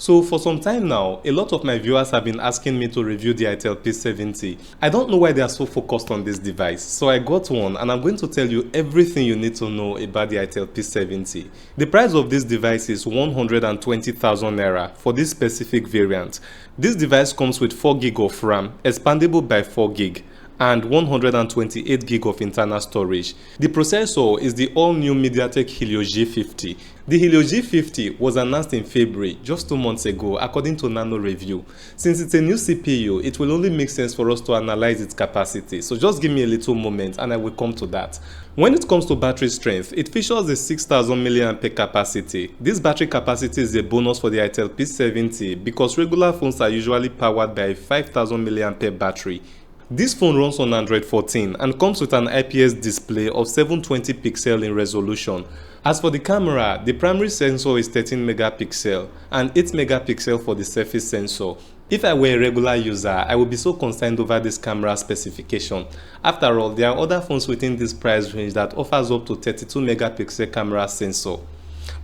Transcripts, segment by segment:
So for some time now, a lot of my viewers have been asking me to review the Itel P70. I don't know why they are so focused on this device, so I got one and I'm going to tell you everything you need to know about the Itel P70. The price of this device is 120,000 naira for this specific variant. This device comes with 4 gig of RAM, expandable by 4 gig. And 128 gig of internal storage. The processor is the all-new MediaTek Helio G50. The Helio G50 was announced in February, just 2 months ago, according to Nano Review. Since it's a new CPU, it will only make sense for us to analyze its capacity. So just give me a little moment and I will come to that. When it comes to battery strength, it features a 6000 mAh capacity. This battery capacity is a bonus for the Itel P70 because regular phones are usually powered by a 5000 mAh battery. This phone runs on Android 14 and comes with an IPS display of 720 pixel in resolution. As for the camera, the primary sensor is 13 megapixel and 8 megapixel for the surface sensor. If I were a regular user, I would be so concerned over this camera specification. After all, there are other phones within this price range that offers up to 32 megapixel camera sensor.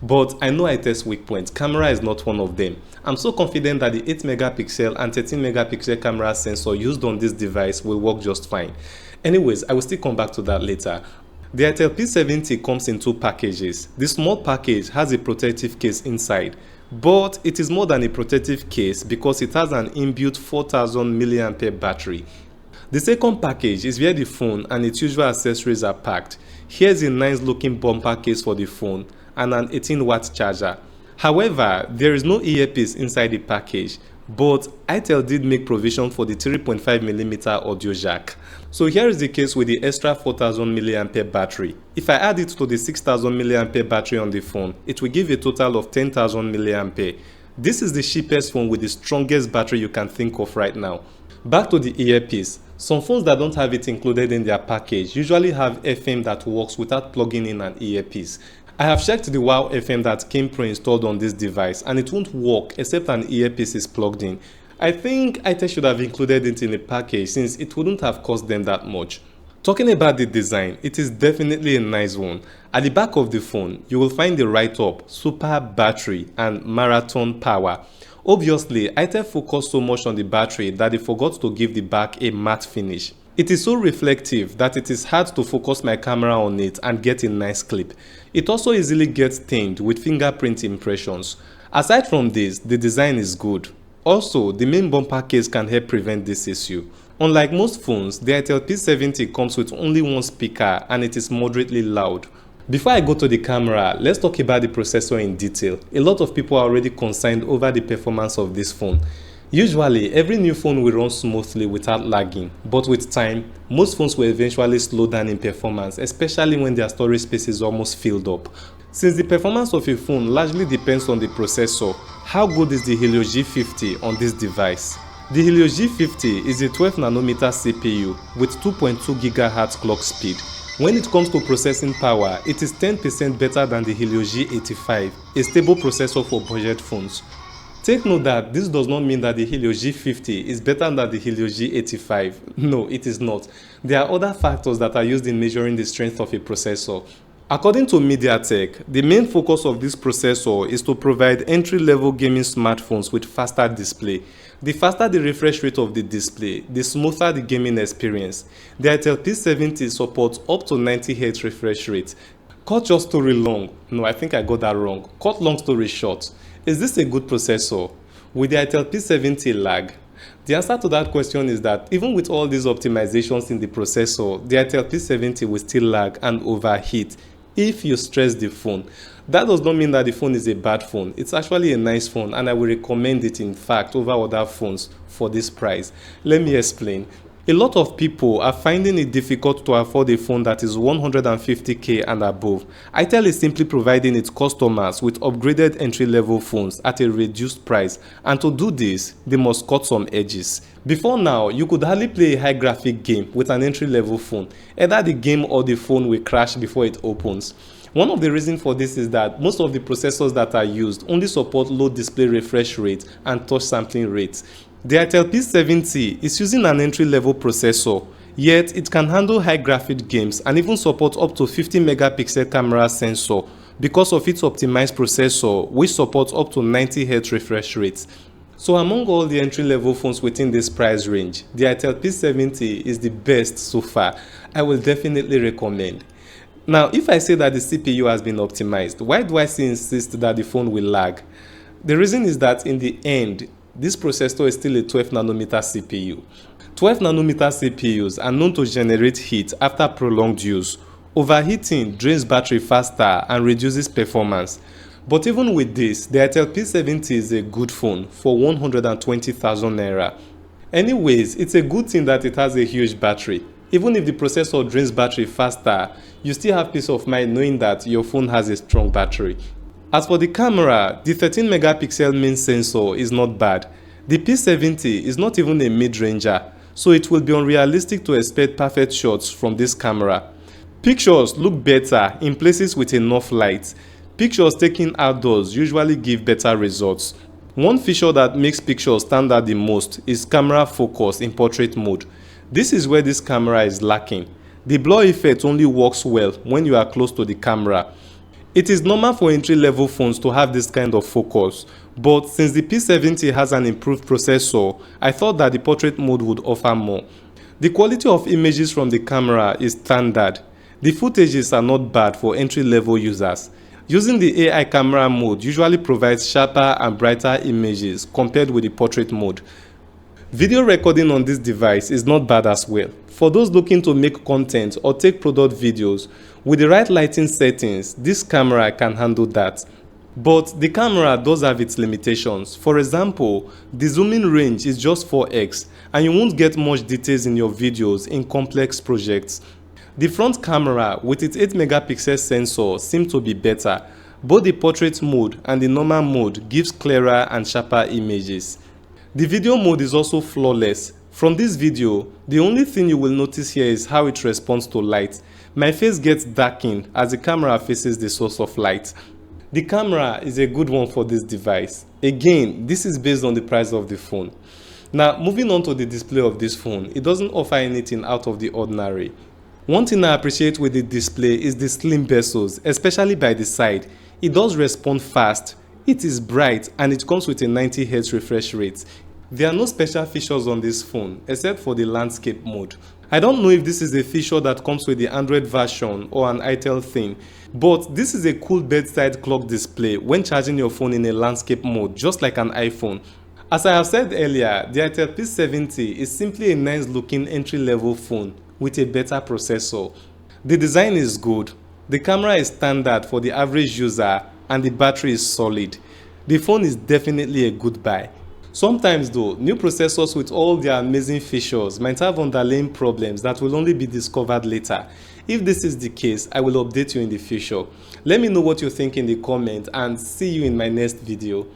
But I know I test weak points. Camera is not one of them. I'm so confident that the 8 megapixel and 13 megapixel camera sensor used on this device will work just fine. Anyways, I will still come back to that later. The Itel P70 comes in 2 packages. The small package has a protective case inside, but it is more than a protective case because it has an inbuilt 4000 mAh battery. The second package is where the phone and its usual accessories are packed. Here's a nice looking bumper case for the phone and an 18-watt charger. However, there is no earpiece inside the package, but Itel did make provision for the 3.5mm audio jack. So here is the case with the extra 4000 mAh battery. If I add it to the 6000 mAh battery on the phone, it will give a total of 10,000 mAh. This is the cheapest phone with the strongest battery you can think of right now. Back to the earpiece. Some phones that don't have it included in their package usually have FM that works without plugging in an earpiece. I have checked the WOW FM that came pre-installed on this device and it won't work except an earpiece is plugged in. I think Itel should have included it in the package since it wouldn't have cost them that much. Talking about the design, it is definitely a nice one. At the back of the phone, you will find the write-up, super battery and marathon power. Obviously, Itel focused so much on the battery that they forgot to give the back a matte finish. It is so reflective that it is hard to focus my camera on it and get a nice clip. It also easily gets stained with fingerprint impressions. Aside from this, the design is good. Also, the main bumper case can help prevent this issue. Unlike most phones, the Itel P70 comes with only one speaker and it is moderately loud. Before I go to the camera, let's talk about the processor in detail. A lot of people are already concerned over the performance of this phone. Usually, every new phone will run smoothly without lagging, but with time, most phones will eventually slow down in performance, especially when their storage space is almost filled up. Since the performance of a phone largely depends on the processor, how good is the Helio G50 on this device? The Helio G50 is a 12nm CPU with 2.2 GHz clock speed. When it comes to processing power, it is 10% better than the Helio G85, a stable processor for budget phones. Take note that this does not mean that the Helio G50 is better than the Helio G85. No, it is not. There are other factors that are used in measuring the strength of a processor. According to MediaTek, the main focus of this processor is to provide entry-level gaming smartphones with faster display. The faster the refresh rate of the display, the smoother the gaming experience. The Itel P70 supports up to 90Hz refresh rate. Cut your story long. No, I think I got that wrong. Cut long story short. Is this a good processor? Will the Itel P70 lag? The answer to that question is that even with all these optimizations in the processor, the Itel P70 will still lag and overheat if you stress the phone. That does not mean that the phone is a bad phone. It's actually a nice phone and I will recommend it in fact over other phones for this price. Let me explain. A lot of people are finding it difficult to afford a phone that is 150k and above. Itel is simply providing its customers with upgraded entry-level phones at a reduced price, and to do this, they must cut some edges. Before now, you could hardly play a high-graphic game with an entry-level phone. Either the game or the phone will crash before it opens. One of the reasons for this is that most of the processors that are used only support low display refresh rate and touch sampling rates. The Itel P70 is using an entry-level processor, yet it can handle high graphic games and even support up to 50 megapixel camera sensor. because of its optimized processor which supports up to 90Hz refresh rates. So among all the entry-level phones within this price range, the Itel P70 is the best so far. I will definitely recommend. Now, if I say that the CPU has been optimized, why do I still insist that the phone will lag? The reason is that in the end, this processor is still a 12nm CPU. 12nm CPUs are known to generate heat after prolonged use. Overheating drains battery faster and reduces performance. But even with this, the Itel P70 is a good phone for 120,000 naira. Anyways, it's a good thing that it has a huge battery. Even if the processor drains battery faster, you still have peace of mind knowing that your phone has a strong battery. As for the camera, the 13 megapixel main sensor is not bad. The P70 is not even a mid-ranger, so it will be unrealistic to expect perfect shots from this camera. Pictures look better in places with enough light. Pictures taken outdoors usually give better results. One feature that makes pictures stand out the most is camera focus in portrait mode. This is where this camera is lacking. The blur effect only works well when you are close to the camera. It is normal for entry-level phones to have this kind of focus, but since the P70 has an improved processor, I thought that the portrait mode would offer more. The quality of images from the camera is standard. The footages are not bad for entry-level users. Using the AI camera mode usually provides sharper and brighter images compared with the portrait mode. Video recording on this device is not bad as well. For those looking to make content or take product videos, with the right lighting settings, this camera can handle that. But the camera does have its limitations. For example, the zooming range is just 4x and you won't get much details in your videos in complex projects. The front camera with its 8 megapixel sensor seems to be better. Both the portrait mode and the normal mode gives clearer and sharper images. The video mode is also flawless. From this video, the only thing you will notice here is how it responds to light. My face gets darkened as the camera faces the source of light. The camera is a good one for this device. Again, this is based on the price of the phone. Now, moving on to the display of this phone, it doesn't offer anything out of the ordinary. One thing I appreciate with the display is the slim bezels, especially by the side. It does respond fast, it is bright, and it comes with a 90Hz refresh rate. There are no special features on this phone except for the landscape mode. I don't know if this is a feature that comes with the Android version or an Itel thing, but this is a cool bedside clock display when charging your phone in a landscape mode, just like an iPhone. As I have said earlier, the Itel P70 is simply a nice looking entry-level phone with a better processor. The design is good, the camera is standard for the average user, and the battery is solid. The phone is definitely a good buy. Sometimes though, new processors with all their amazing features might have underlying problems that will only be discovered later. If this is the case, I will update you in the future. Let me know what you think in the comments and see you in my next video.